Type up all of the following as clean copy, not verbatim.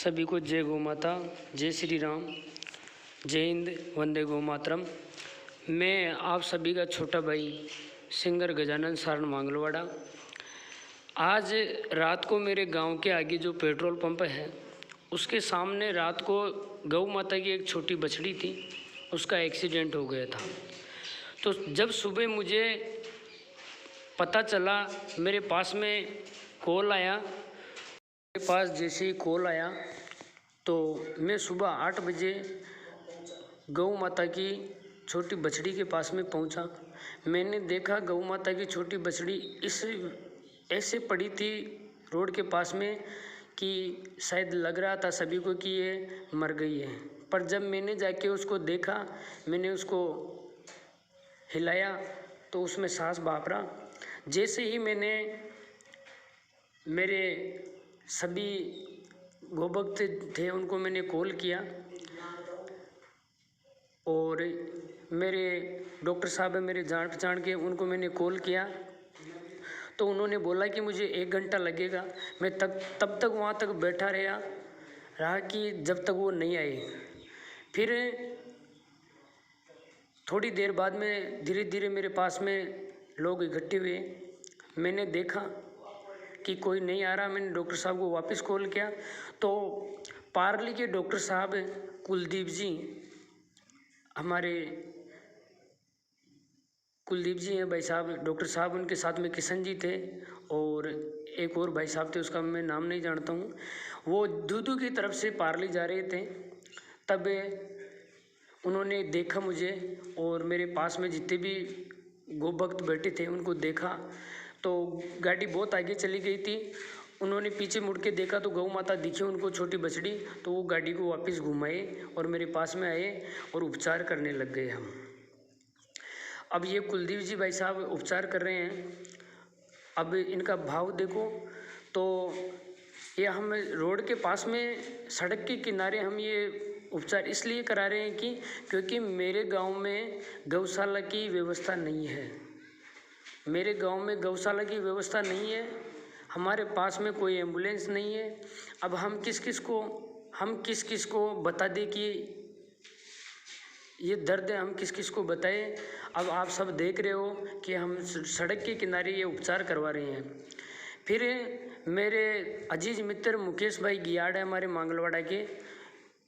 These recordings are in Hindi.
सभी को जय गौ माता, जय श्री राम, जय हिंद, वंदे गौ मातरम। मैं आप सभी का छोटा भाई सिंगर गजानन सारण मांगलवाड़ा। आज रात को मेरे गांव के आगे जो पेट्रोल पंप है उसके सामने रात को गौ माता की एक छोटी बछड़ी थी, उसका एक्सीडेंट हो गया था। तो जब सुबह मुझे पता चला, मेरे पास में कॉल आया, मेरे पास जैसे ही कॉल आया तो मैं सुबह 8 बजे गौ माता की छोटी बछड़ी के पास में पहुंचा। मैंने देखा गौ माता की छोटी बछड़ी ऐसे पड़ी थी रोड के पास में कि शायद लग रहा था सभी को कि ये मर गई है। पर जब मैंने जाके उसको देखा, मैंने उसको हिलाया तो उसमें सांस भापरा। जैसे ही मैंने मेरे सभी गोभक्त थे उनको मैंने कॉल किया और मेरे डॉक्टर साहब है मेरे जान पहचान के, उनको मैंने कॉल किया तो उन्होंने बोला कि मुझे 1 घंटा लगेगा। मैं तब तक वहाँ तक बैठा रहा कि जब तक वो नहीं आए। फिर थोड़ी देर बाद में धीरे धीरे मेरे पास में लोग इकट्ठे हुए। मैंने देखा कि कोई नहीं आ रहा। मैंने डॉक्टर साहब को वापस कॉल किया तो पारली के डॉक्टर साहब कुलदीप जी, हमारे कुलदीप जी हैं भाई साहब, डॉक्टर साहब, उनके साथ में किशन जी थे और एक और भाई साहब थे, उसका मैं नाम नहीं जानता हूँ। वो दूधू की तरफ से पारली जा रहे थे। तब उन्होंने देखा मुझे और मेरे पास में जितने भी गोभक्त बैठे थे उनको देखा तो गाड़ी बहुत आगे चली गई थी। उन्होंने पीछे मुड़ के देखा तो गौ माता दिखी उनको छोटी बछड़ी, तो वो गाड़ी को वापस घुमाए और मेरे पास में आए और उपचार करने लग गए हम। अब ये कुलदीप जी भाई साहब उपचार कर रहे हैं। अब इनका भाव देखो तो ये हम रोड के पास में सड़क के किनारे हम ये उपचार इसलिए करा रहे हैं क्योंकि मेरे गांव में गौशाला की व्यवस्था नहीं है। मेरे गांव में गौशाला की व्यवस्था नहीं है, हमारे पास में कोई एम्बुलेंस नहीं है। अब हम किस किस को बता दें कि ये दर्द है, हम किस किस को बताएं। अब आप सब देख रहे हो कि हम सड़क के किनारे ये उपचार करवा रहे हैं। फिर मेरे अजीज मित्र मुकेश भाई गियाड़ है हमारे मांगलवाड़ा के,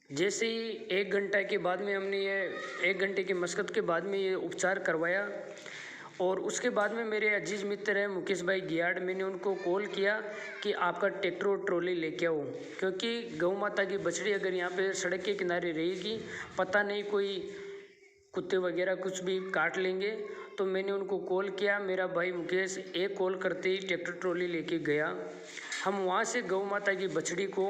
जैसे ही 1 घंटा के बाद में हमने ये 1 घंटे की मशक्क़त के बाद में ये उपचार करवाया और उसके बाद में मेरे अजीज़ मित्र हैं मुकेश भाई गियाड़, मैंने उनको कॉल किया कि आपका ट्रैक्टर और ट्रॉली लेके आओ, क्योंकि गौ माता की बछड़ी अगर यहाँ पे सड़क के किनारे रहेगी, पता नहीं कोई कुत्ते वगैरह कुछ भी काट लेंगे। तो मैंने उनको कॉल किया, मेरा भाई मुकेश एक कॉल करते ही ट्रैक्टर ट्रॉली लेके गया। हम वहाँ से गौ माता की बछड़ी को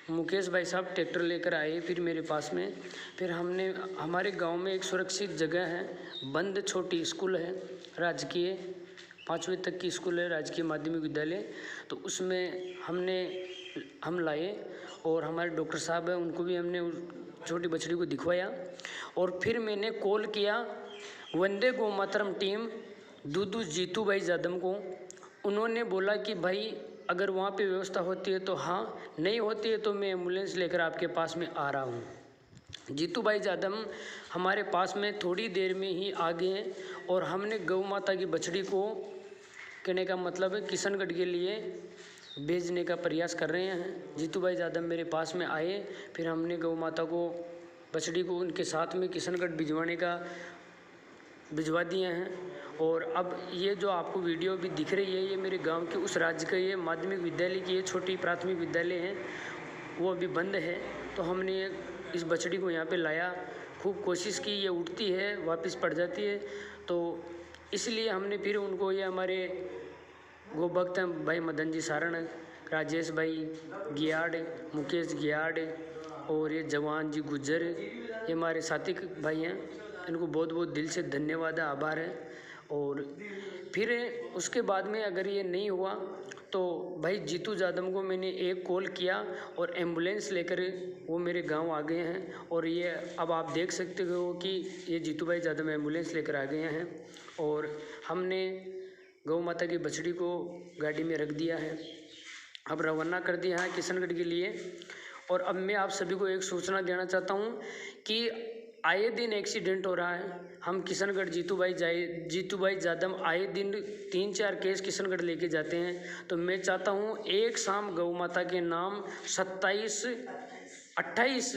मुकेश भाई साहब ट्रैक्टर लेकर आए फिर मेरे पास में। फिर हमने हमारे गांव में एक सुरक्षित जगह है, बंद छोटी स्कूल है, राजकीय 5वीं तक की स्कूल है, राजकीय माध्यमिक विद्यालय। तो उसमें हम लाए और हमारे डॉक्टर साहब हैं उनको भी हमने छोटी बछड़ी को दिखवाया। और फिर मैंने कॉल किया वंदे गौ मातरम टीम दूधू जीतू भाई जादम को। उन्होंने बोला कि भाई अगर वहाँ पे व्यवस्था होती है तो हाँ, नहीं होती है तो मैं एम्बुलेंस लेकर आपके पास में आ रहा हूँ। जीतू भाई जादम हमारे पास में थोड़ी देर में ही आ गए हैं और हमने गौ माता की बछड़ी को, कहने का मतलब है, किशनगढ़ के लिए भेजने का प्रयास कर रहे हैं। जीतू भाई जादम मेरे पास में आए, फिर हमने गौ माता को, बछड़ी को उनके साथ में किशनगढ़ भिजवा दिए हैं। और अब ये जो आपको वीडियो भी दिख रही है, ये मेरे गांव के उस राज्य का ये माध्यमिक विद्यालय की ये छोटी प्राथमिक विद्यालय है, वो अभी बंद है। तो हमने इस बछड़ी को यहाँ पे लाया, खूब कोशिश की, ये उठती है वापस पड़ जाती है, तो इसलिए हमने फिर उनको, ये हमारे गोभक्त हैं भाई मदन जी सारण, राजेश भाई गियाड़, मुकेश गियाड़ और ये जवान जी गुज्जर, ये हमारे साथी भाई हैं, इनको बहुत बहुत दिल से धन्यवाद है, आभार है। और फिर उसके बाद में अगर ये नहीं हुआ तो भाई जीतू जादम को मैंने एक कॉल किया और एम्बुलेंस लेकर वो मेरे गांव आ गए हैं। और ये अब आप देख सकते हो कि ये जीतू भाई जादम एम्बुलेंस लेकर आ गए हैं और हमने गौ माता की बछड़ी को गाड़ी में रख दिया है। अब रवाना कर दिया है किशनगढ़ के लिए। और अब मैं आप सभी को एक सूचना देना चाहता हूँ कि आए दिन एक्सीडेंट हो रहा है। हम किशनगढ़ जीतू भाई जादम आए दिन 3-4 केस किशनगढ़ लेके जाते हैं। तो मैं चाहता हूँ एक शाम गौ माता के नाम 28